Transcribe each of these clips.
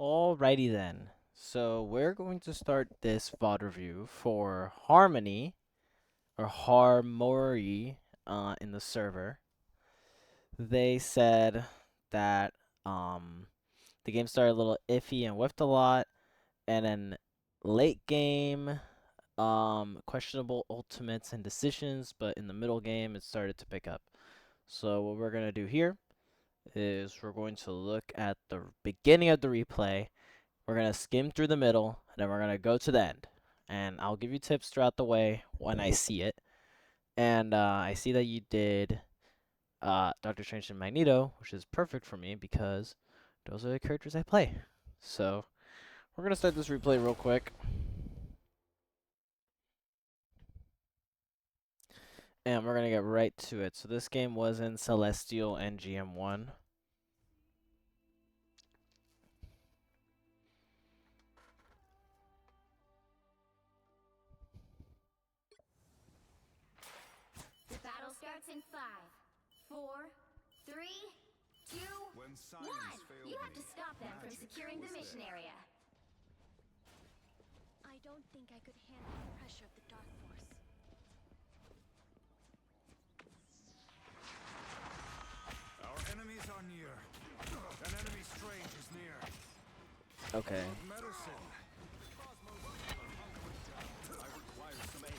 Alrighty then. So we're going to start this VOD review for Harmony or Harmony in the server. They said that the game started a little iffy and whiffed a lot, and then late game questionable ultimates and decisions, but in the middle game it started to pick up. So what we're gonna do here is we're going to look at the beginning of the replay. We're going to skim through the middle, and then we're going to go to the end. And I'll give you tips throughout the way when I see it. And I see that you did Doctor Strange and Magneto, which is perfect for me because those are the characters I play. So we're going to start this replay real quick. And we're going to get right to it. So this game was in Celestial and GM1. The battle starts in 5, 4, 3, 2, 1. You have to stop them from securing the mission area. I don't think I could handle the pressure of the Dark Force. Our enemies are near. An enemy strange is near. Okay. Medicine. I require some aid.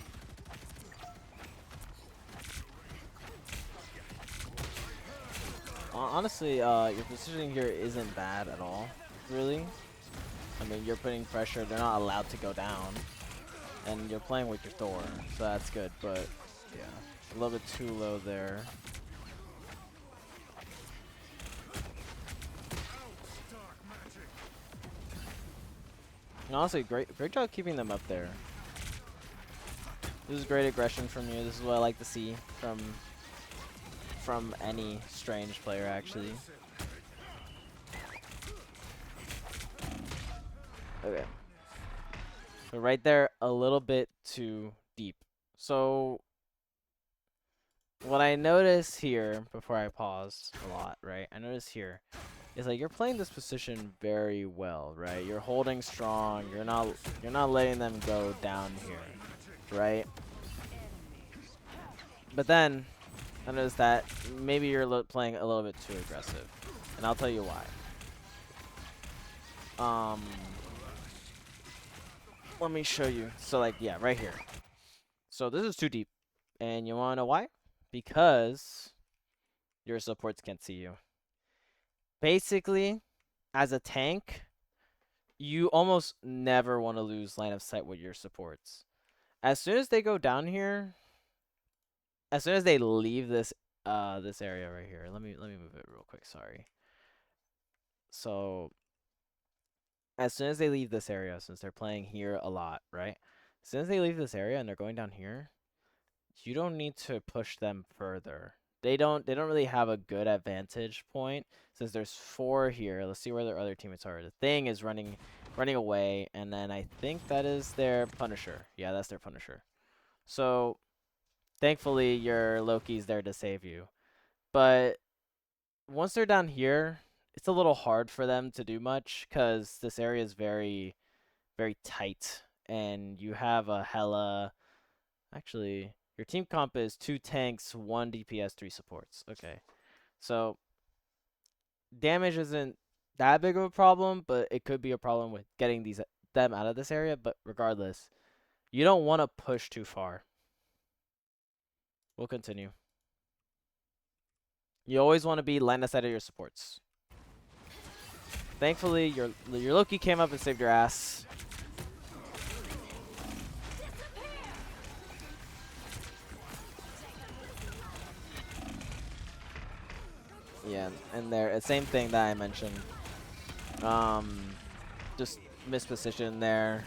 Honestly, your positioning here isn't bad at all, really. I mean, you're putting pressure. They're not allowed to go down. And you're playing with your Thor, so that's good. But, yeah, a little bit too low there. And honestly, great job keeping them up there. This is great aggression from you. This is what I like to see from any Strange player, actually. Okay. So right there, a little bit too deep. So what I notice here, before I pause a lot, right? I notice here is like you're playing this position very well, right? You're holding strong. You're not letting them go down here, right? But then I notice that maybe you're playing a little bit too aggressive, and I'll tell you why. Let me show you. So like, yeah, right here. So this is too deep, and you wanna know why? Because your supports can't see you. Basically, as a tank, you almost never want to lose line of sight with your supports. As soon as they go down here, as soon as they leave this this area right here, let me move it real quick. Sorry. So as soon as they leave this area, since they're playing here a lot, right? As soon as they leave this area and they're going down here, you don't need to push them further. They don't really have a good advantage point since there's 4 here. Let's see where their other teammates are. The Thing is running away, and then I think that is their Punisher. Yeah, that's their Punisher. So thankfully your Loki's there to save you. But once they're down here, it's a little hard for them to do much because this area is very, very tight, and you have a hella. Actually, your team comp is 2 tanks, 1 DPS, 3 supports. Okay, so damage isn't that big of a problem, but it could be a problem with getting them out of this area. But regardless, you don't want to push too far. We'll continue. You always want to be line of sight of your supports. Thankfully, your Loki came up and saved your ass. Yeah, and there, same thing that I mentioned. Just misposition there.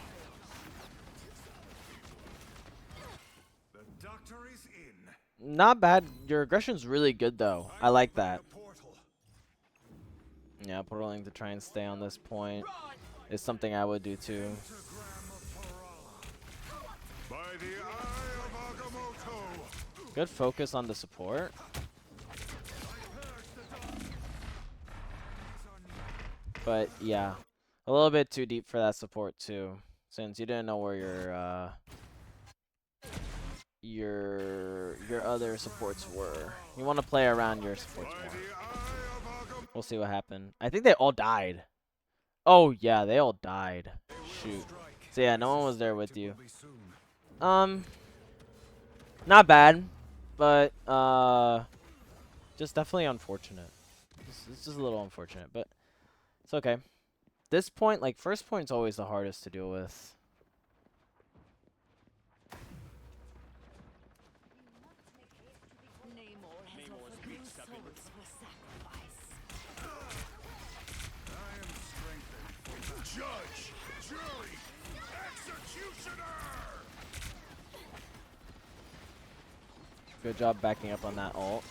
The doctor is in. Not bad. Your aggression's really good, though. I like that. Yeah, portaling to try and stay on this point is something I would do too. By the eye of Agamotto. Good focus on the support. But yeah, A little bit too deep for that support too, since you didn't know where your other supports were. You want to play around your supports more. We'll see what happened. I think they all died. Oh yeah, they all died. Shoot. So yeah, no one was there with you. Not bad, but just definitely unfortunate. It's just a little unfortunate, but it's okay. This point, like first point's always the hardest to deal with. Judge, jury, executioner. Good job backing up on that ult.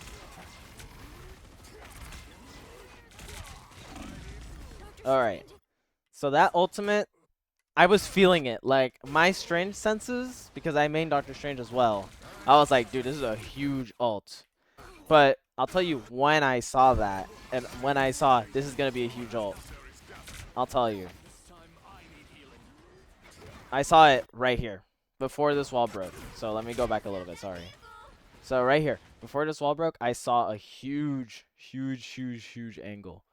Alright. So that ultimate, I was feeling it. Like, my Strange senses, because I main Doctor Strange as well, I was like, dude, this is a huge ult. But I'll tell you, when I saw that, and when I saw this is going to be a huge ult, I'll tell you. I saw it right here, before this wall broke. So let me go back a little bit, sorry. So right here, before this wall broke, I saw a huge angle.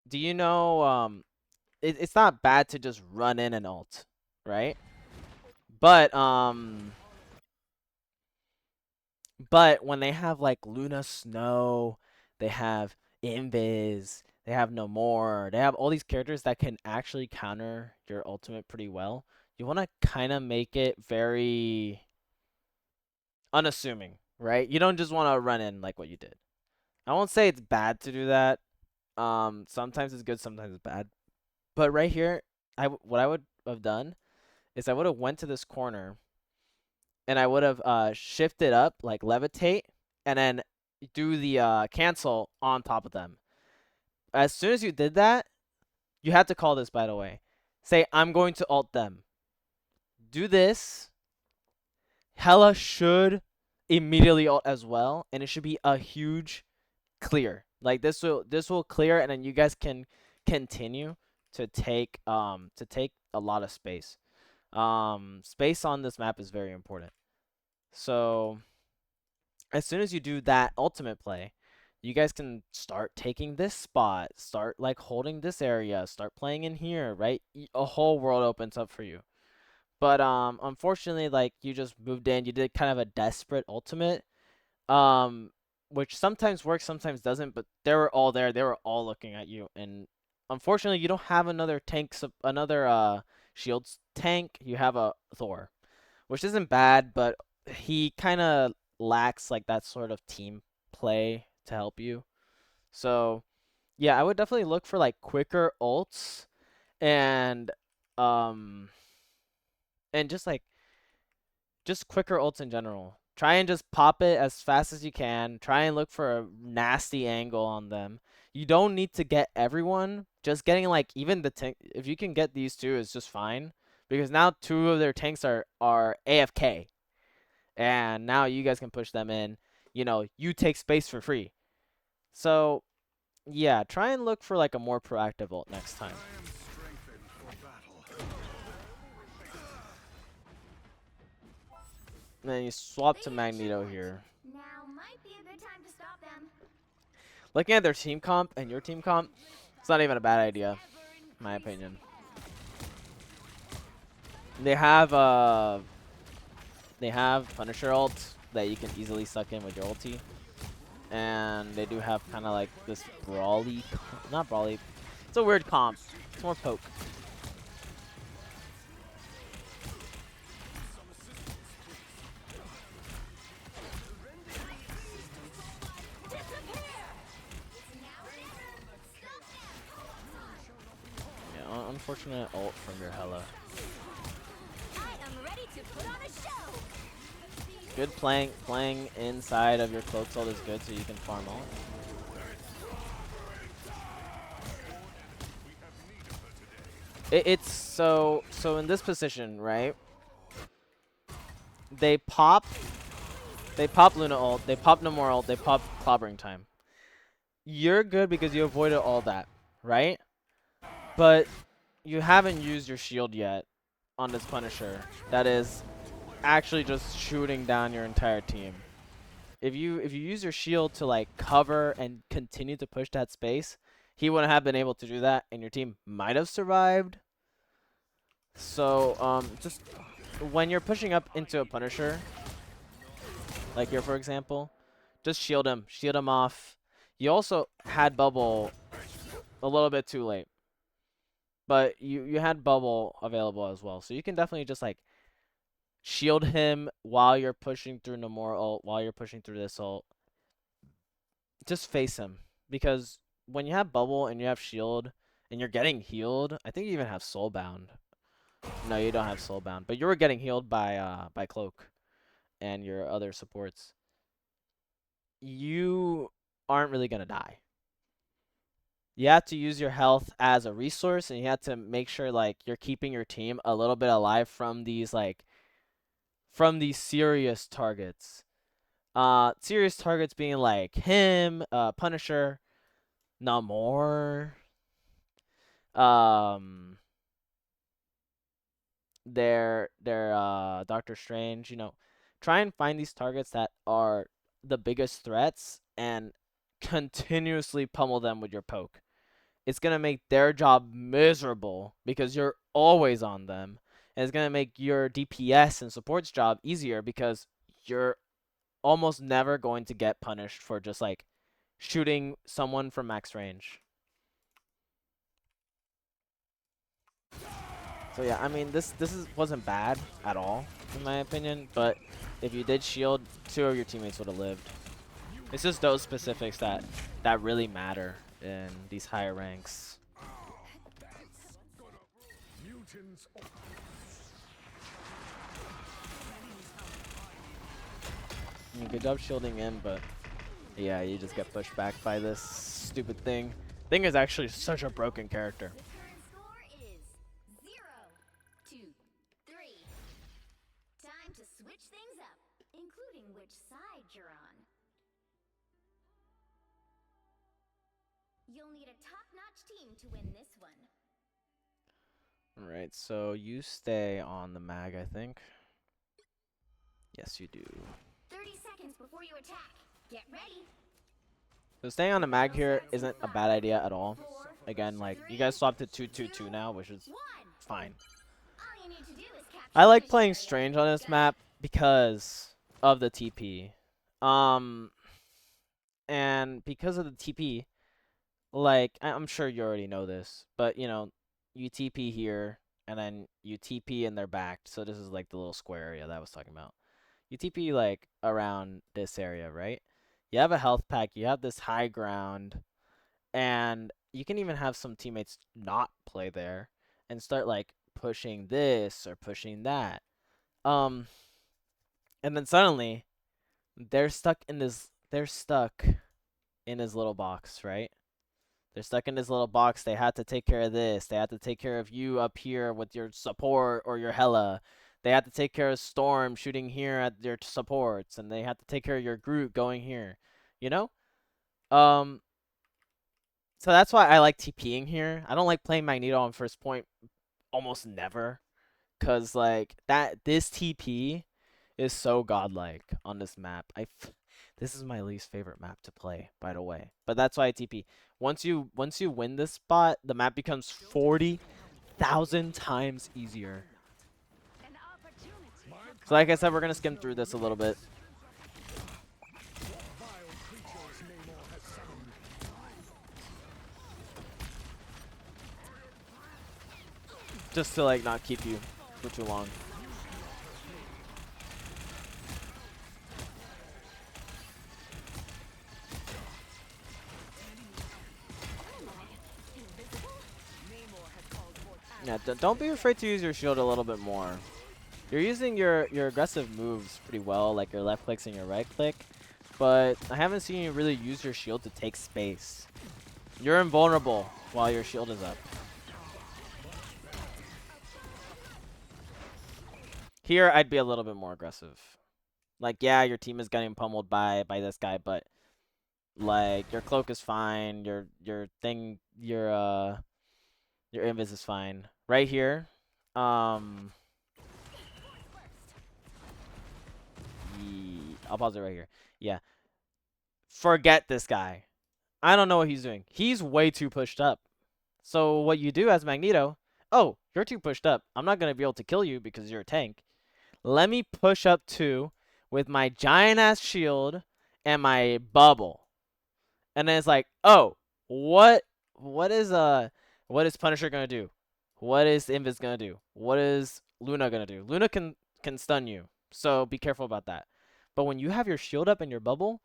Do you know, it's not bad to just run in and ult, right? But when they have like Luna Snow, they have Invis, they have No More, they have all these characters that can actually counter your ultimate pretty well. You want to kind of make it very unassuming, right? You don't just want to run in like what you did. I won't say it's bad to do that. Sometimes it's good, sometimes it's bad. But right here, what I would have done is I would have went to this corner and I would have shifted up, like levitate, and then do the cancel on top of them. As soon as you did that, you had to call this, by the way. Say, I'm going to ult them. Do this. Hela should immediately ult as well, and it should be a huge clear. Like this will clear, and then you guys can continue to take a lot of space. Space on this map is very important. So as soon as you do that ultimate play, you guys can start taking this spot, start like holding this area, start playing in here, right? A whole world opens up for you. But unfortunately, like you just moved in, you did kind of a desperate ultimate, which sometimes works, sometimes doesn't. But they were all there, they were all looking at you, and unfortunately, you don't have another shields tank. You have a Thor, which isn't bad, but he kind of lacks like that sort of team play to help you. So yeah, I would definitely look for like quicker ults and um just quicker ults in general. Try and just pop it as fast as you can. Try and look for a nasty angle on them. You don't need to get everyone. Just getting like even the tank, if you can get these two is just fine, because now two of their tanks are AFK. And now you guys can push them in. You know, you take space for free. So, yeah, try and look for like a more proactive ult next time. And then you swap to Magneto here. Now might be a good time to stop them. Looking at their team comp and your team comp, it's not even a bad idea, in my opinion. They have Punisher ult that you can easily suck in with your ulti. And they do have kind of like this brawly, not brawly, it's a weird comp. It's more poke. Yeah, unfortunate ult from your Hela. I am ready to put on a show. Good playing inside of your cloak ult is good, so you can farm ult. It's so in this position, right? They pop Luna ult, they pop No More ult, they pop Clobbering Time. You're good because you avoided all that, right? But you haven't used your shield yet on this Punisher. That is actually just shooting down your entire team. If you use your shield to like cover and continue to push that space, he wouldn't have been able to do that, and your team might have survived. So just when you're pushing up into a Punisher, like here for example, just shield him off. You also had bubble a little bit too late, but you had bubble available as well, so you can definitely just like shield him while you're pushing through Nomura ult, while you're pushing through this ult. Just face him, because when you have bubble and you have shield and you're getting healed, I think you even have soulbound. No, you don't have soulbound, but you were getting healed by cloak and your other supports. You aren't really gonna die. You have to use your health as a resource, and you have to make sure like you're keeping your team a little bit alive from these serious targets. Serious targets being like him, Punisher, Namor, um, their Doctor Strange. Try and find these targets that are the biggest threats and continuously pummel them with your poke. It's gonna make their job miserable because you're always on them, and it's gonna make your DPS and support's job easier because you're almost never going to get punished for just like shooting someone from max range. So yeah, I mean wasn't bad at all in my opinion, but if you did shield, 2 of your teammates would have lived. It's just those specifics that really matter in these higher ranks. I mean, good job shielding in, but yeah, you just get pushed back by this stupid thing. Thing is actually such a broken character. The current score is 0-3. Time to switch things up, including which side you're on. You'll need a top-notch team to win this one. Alright, so you stay on the mag, I think. Yes, you do. 30 seconds before you attack. Get ready. So staying on the mag here isn't a bad idea at all. Again, like, you guys swapped to 2-2-2 now, which is fine. All you need to do is capture I like the playing mission Strange area. on this map because of the TP. And because of the TP, like, I'm sure you already know this, but, you TP here, and then you TP in their back. So this is like the little square area that I was talking about. You TP like around this area, right? You have a health pack, you have this high ground, and you can even have some teammates not play there and start like pushing this or pushing that. And then suddenly they're stuck in this little box, right? They're stuck in this little box. They had to take care of this. They had to take care of you up here with your support or your Hela. They had to take care of Storm shooting here at their supports, and they had to take care of your Groot going here. You know? Um, so that's why I like TPing here. I don't like playing Magneto on first point almost never, cause like this TP is so godlike on this map. This is my least favorite map to play, by the way. But that's why I TP. Once you win this spot, the map becomes 40,000 times easier. So like I said, we're gonna skim through this a little bit. Just to like not keep you for too long. Yeah, don't be afraid to use your shield a little bit more. You're using your aggressive moves pretty well, like your left clicks and your right click, but I haven't seen you really use your shield to take space. You're invulnerable while your shield is up. Here, I'd be a little bit more aggressive. Like, yeah, your team is getting pummeled by this guy, but like your cloak is fine. Your Your invis is fine. Right here. I'll pause it right here. Yeah. Forget this guy. I don't know what he's doing. He's way too pushed up. So what you do as Magneto, oh, you're too pushed up. I'm not going to be able to kill you because you're a tank. Let me push up too with my giant ass shield and my bubble. And then it's like, oh, what is Punisher gonna do? What is Invis gonna do? What is Luna gonna do? Luna can stun you, so be careful about that. But when you have your shield up and your bubble,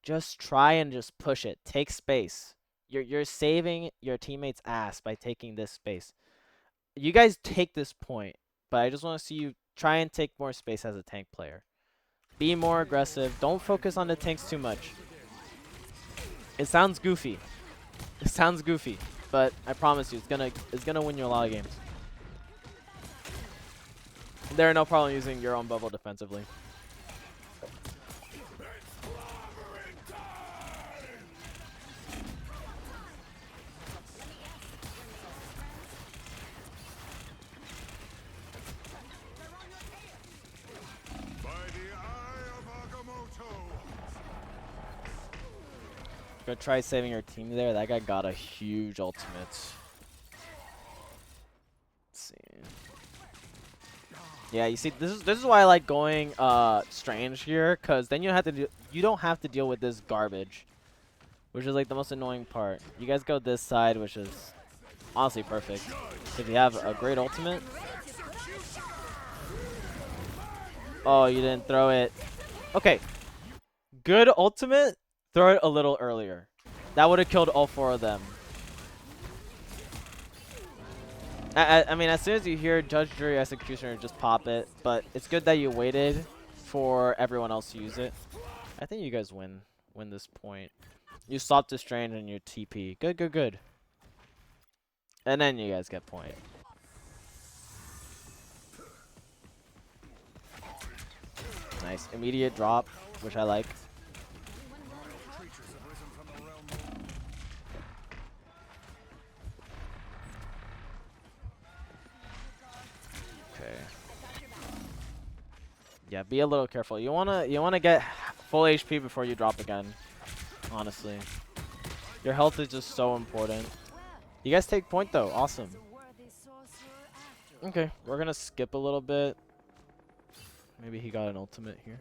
just try and just push it. Take space. You're saving your teammates' ass by taking this space. You guys take this point, but I just want to see you try and take more space as a tank player. Be more aggressive. Don't focus on the tanks too much. It sounds goofy. It sounds goofy, but I promise you, it's gonna win you a lot of games. There are no problem using your own bubble defensively. Go try saving your team there. That guy got a huge ultimate. Let's see. Yeah, you see, this is why I like going strange here, cause then you don't have to deal with this garbage, which is like the most annoying part. You guys go this side, which is honestly perfect. If you have a great ultimate. Oh, you didn't throw it. Okay. Good ultimate. Throw it a little earlier. That would have killed all 4 of them. I mean, as soon as you hear Judge, Jury, Executioner, just pop it. But it's good that you waited for everyone else to use it. I think you guys win this point. You stop the strain and you TP. Good, good, good. And then you guys get point. Nice. Immediate drop, which I like. Okay. Yeah, be a little careful. You wanna get full HP before you drop again. Honestly, your health is just so important. You guys take point though. Awesome. Okay, we're gonna skip a little bit. Maybe he got an ultimate here,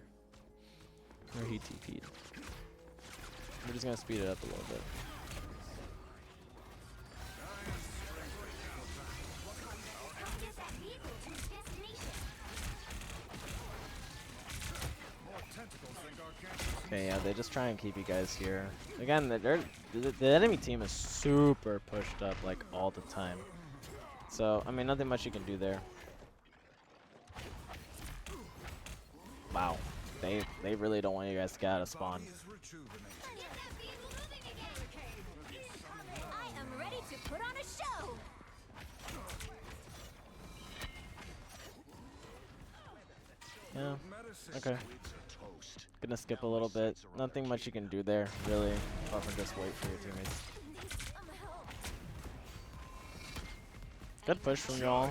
or he TP'd. We're just gonna speed it up a little bit. Okay, yeah, they just try and keep you guys here. Again, the enemy team is super pushed up like all the time. So, I mean, nothing much you can do there. Wow, they really don't want you guys to get out of spawn. I am ready to put on a show. Yeah. Okay. Gonna skip a little bit. Nothing much you can do there, really, apart from just wait for your teammates. Good push from y'all.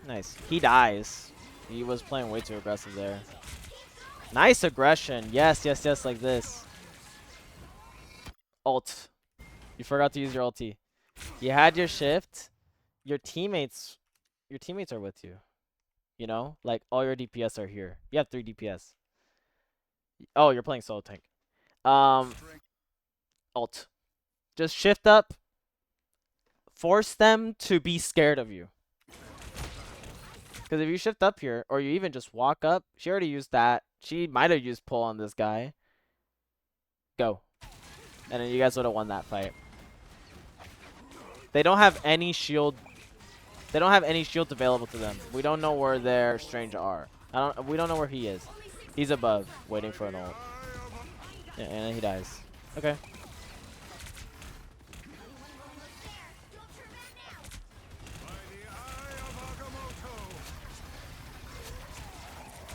Nice. He dies. He was playing way too aggressive there. Nice aggression. Yes, yes, yes, like this. Ult. You forgot to use your ulti. You had your shift. Your teammates are with you. You know? Like, all your DPS are here. You have 3 DPS. Oh, you're playing solo tank. Ult. Just shift up. Force them to be scared of you. Because if you shift up here, or you even just walk up, she already used that. She might have used pull on this guy. Go. And then you guys would have won that fight. They don't have any shield. They don't have any shields available to them. We don't know where their strange are. We don't know where he is. He's above, waiting for an ult. Yeah, and then he dies. Okay.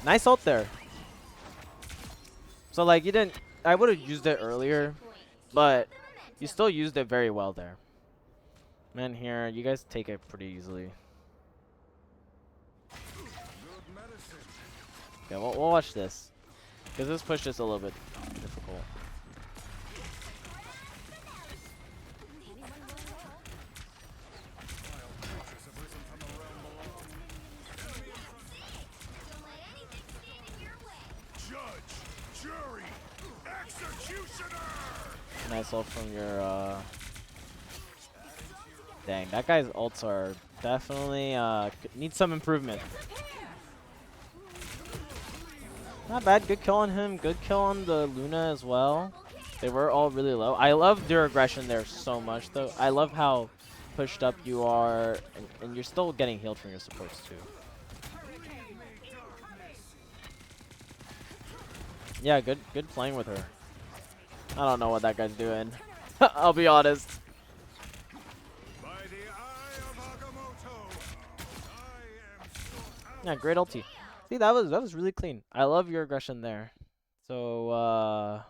Nice ult there. So like you didn't. I would have used it earlier, but you still used it very well there. Man, here you guys take it pretty easily. Okay, we'll watch this, because this push is a little bit difficult. Nice ult from your dang, that guy's ults are definitely need some improvement. Not bad, good kill on him, good kill on the Luna as well. They were all really low. I love your aggression there so much though. I love how pushed up you are, and you're still getting healed from your supports too. Yeah, good playing with her. I don't know what that guy's doing. I'll be honest. Yeah, great ulti. See, that was really clean. I love your aggression there. So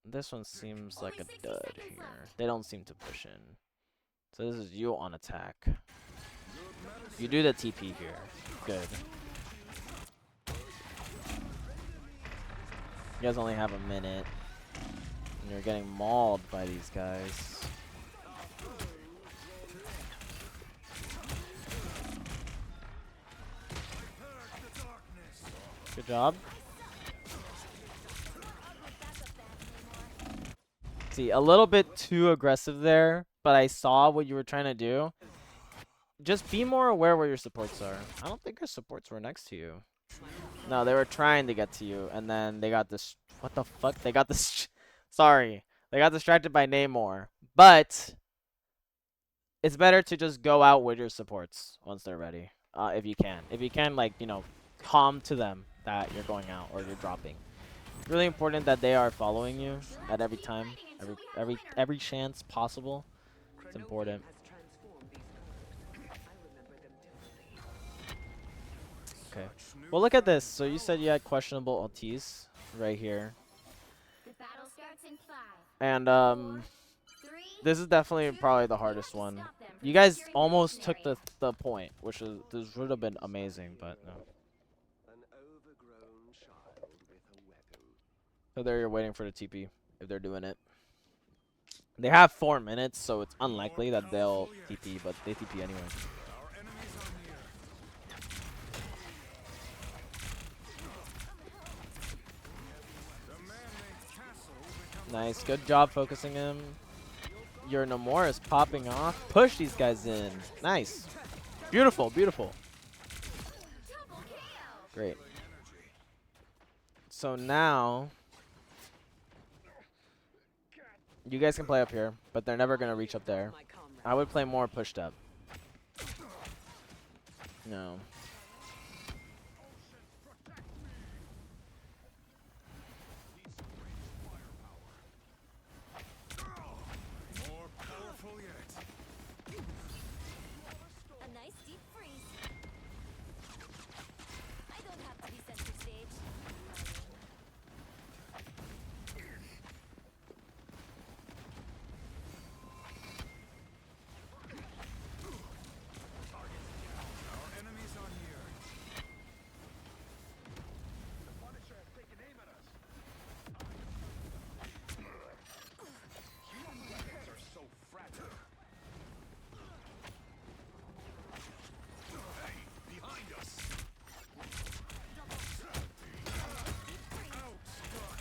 this one seems like a dud here. They don't seem to push in. So this is you on attack. You do the TP here. Good. You guys only have a minute. And you're getting mauled by these guys. Good job. See, a little bit too aggressive there, but I saw what you were trying to do. Just be more aware where your supports are. I don't think your supports were next to you. No, they were trying to get to you, and then they got this. What the fuck? They got this. Sorry. They got distracted by Namor. But it's better to just go out with your supports once they're ready. If you can. If you can, like, you know, calm to them that you're going out or you're dropping. It's really important that they are following you at every time. Every chance possible. It's important. Okay. Well, look at this. So you said you had questionable ultis right here. And this is definitely probably the hardest one. You guys almost took the point, which is this would have been amazing, but no. So there you're waiting for the TP if they're doing it. They have 4 minutes, so it's unlikely that they'll TP, but they TP anyway. Nice, good job focusing him. Your Namor is popping off. Push these guys in. Nice. Beautiful, beautiful. Great. So now, you guys can play up here, but they're never going to reach up there. I would play more pushed up. No.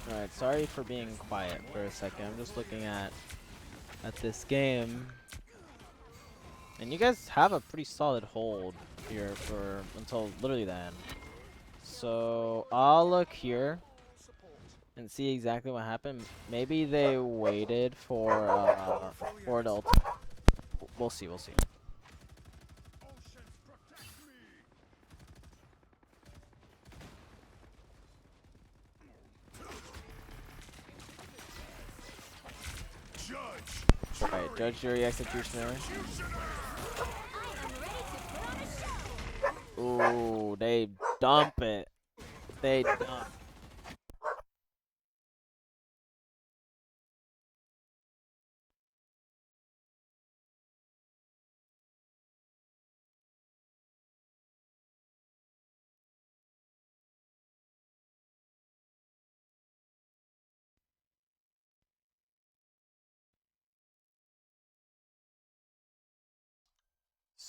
Alright, sorry for being quiet for a second. I'm just looking at this game. And you guys have a pretty solid hold here for until literally the end. So I'll look here and see exactly what happened. Maybe they waited for an ult. We'll see, we'll see. Alright, judge your executioner. Ooh, they dump it. They dump.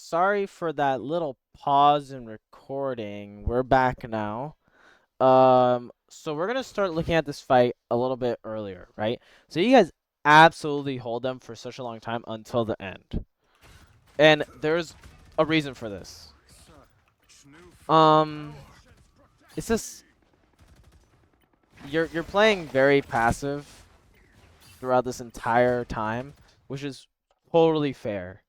sorry for that little pause in recording. We're back now. So we're gonna start looking at this fight a little bit earlier, right? So you guys absolutely hold them for such a long time until the end, and there's a reason for this. Such newfound power. It's just you're playing very passive throughout this entire time, which is totally fair.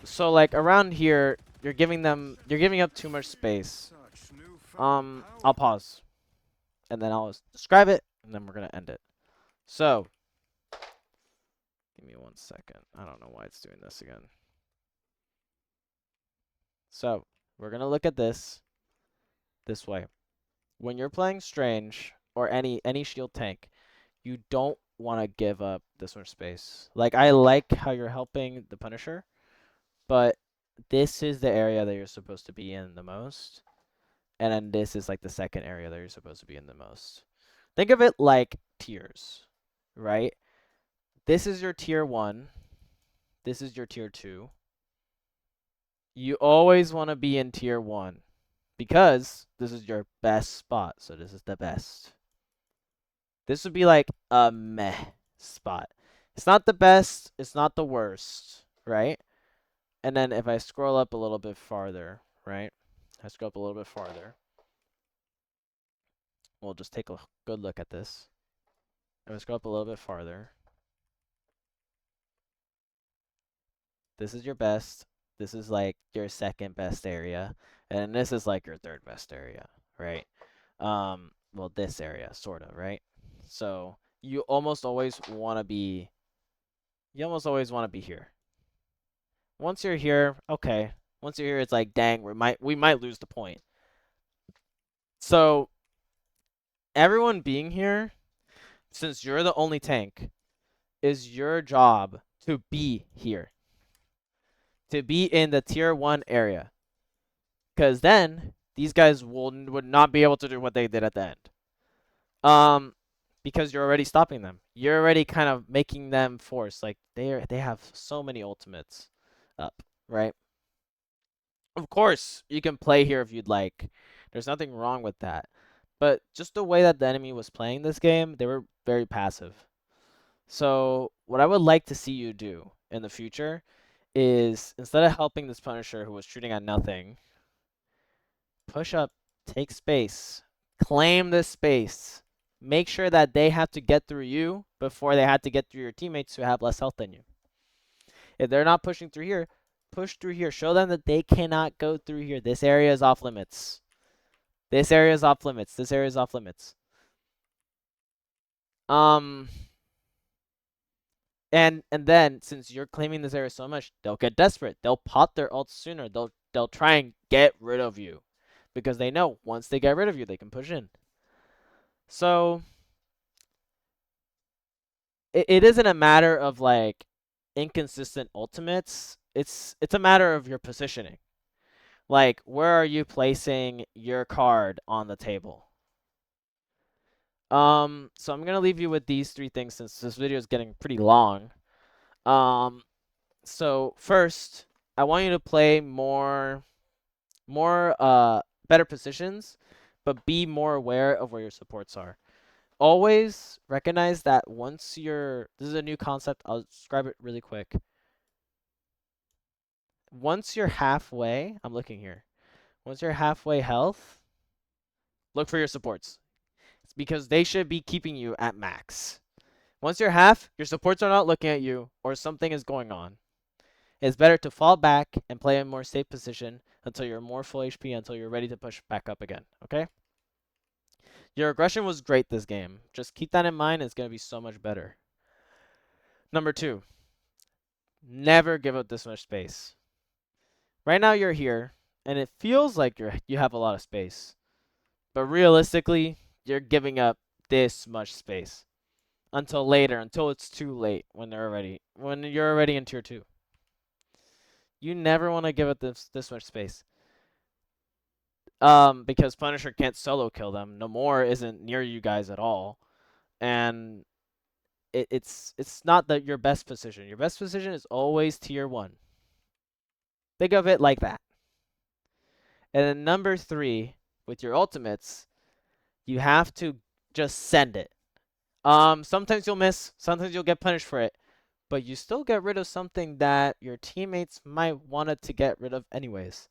So like around here, you're giving up too much space. Such newfound I'll power. pause, and then I'll describe it, and then we're gonna end it. So, give me 1 second. I don't know why it's doing this again. So, we're gonna look at this way. When you're playing Strange or any shield tank, you don't want to give up this much space. Like I like how you're helping the Punisher, but this is the area that you're supposed to be in the most. And then this is like the second area that you're supposed to be in the most. Think of it like tiers, right? This is your tier 1. This is your tier 2. You always want to be in tier 1 because this is your best spot. So this is the best. This would be like a meh spot. It's not the best. It's not the worst, right? And then if I scroll up a little bit farther, right? I scroll up a little bit farther. We'll just take a good look at this. If I scroll up a little bit farther. This is your best. This is like your second best area. And this is like your third best area, right? Well, this area, sort of, right? So you almost always want to be here. Once you're here, okay. Once you're here, it's like, dang, we might lose the point. So everyone being here, since you're the only tank, is your job to be here. To be in the tier 1 area. Because then these guys would not be able to do what they did at the end. Because you're already stopping them. You're already kind of making them force. Like they have so many ultimates up, right? Of course, you can play here if you'd like. There's nothing wrong with that. But just the way that the enemy was playing this game, they were very passive. So what I would like to see you do in the future is instead of helping this Punisher who was shooting at nothing, push up, take space, claim this space. Make sure that they have to get through you before they had to get through your teammates who have less health than you. If they're not pushing through here, push through here. Show them that they cannot go through here. This area is off limits. This area is off limits. This area is off limits. And then since you're claiming this area so much, they'll get desperate. They'll pop their ults sooner. They'll try and get rid of you because they know once they get rid of you, they can push in. So it isn't a matter of like inconsistent ultimates. It's a matter of your positioning. Like, where are you placing your card on the table? So I'm gonna leave you with these 3 things since this video is getting pretty long. So first, I want you to play more better positions, but be more aware of where your supports are. Always recognize that once you're, this is a new concept, I'll describe it really quick. Once you're halfway, I'm looking here. Once you're halfway health, look for your supports. It's because they should be keeping you at max. Once you're half, your supports are not looking at you or something is going on. It's better to fall back and play a more safe position until you're more full HP, until you're ready to push back up again, okay? Your aggression was great this game. Just keep that in mind. It's going to be so much better. Number 2, never give up this much space. Right now you're here, and it feels like you have a lot of space. But realistically, you're giving up this much space until later, until it's too late when you're already in tier 2. You never want to give up this much space. Because Punisher can't solo kill them. Namor isn't near you guys at all. And it's not your best position. Your best position is always tier 1. Think of it like that. And then number 3, with your ultimates, you have to just send it. Sometimes you'll miss, sometimes you'll get punished for it, but you still get rid of something that your teammates might want to get rid of anyways.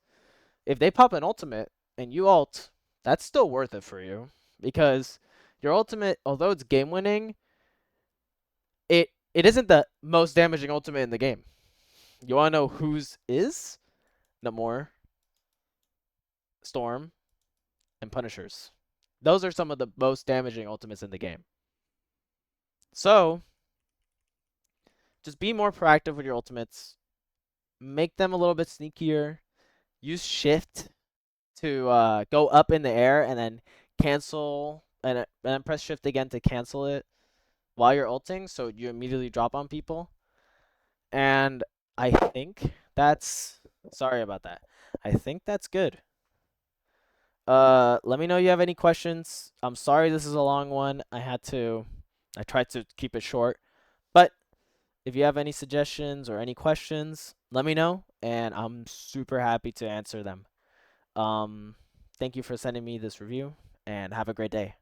If they pop an ultimate and you ult, that's still worth it for you because your ultimate, although it's game winning, it isn't the most damaging ultimate in the game. You want to know whose is? Namor, Storm, and Punishers. Those are some of the most damaging ultimates in the game. So, just be more proactive with your ultimates. Make them a little bit sneakier. Use shift to go up in the air and then cancel, and then press shift again to cancel it while you're ulting, so you immediately drop on people. And I think that's, sorry about that. I think that's good. Let me know you have any questions. I'm sorry this is a long one. I tried to keep it short. But if you have any suggestions or any questions, let me know, and I'm super happy to answer them. Thank you for sending me this review, and have a great day.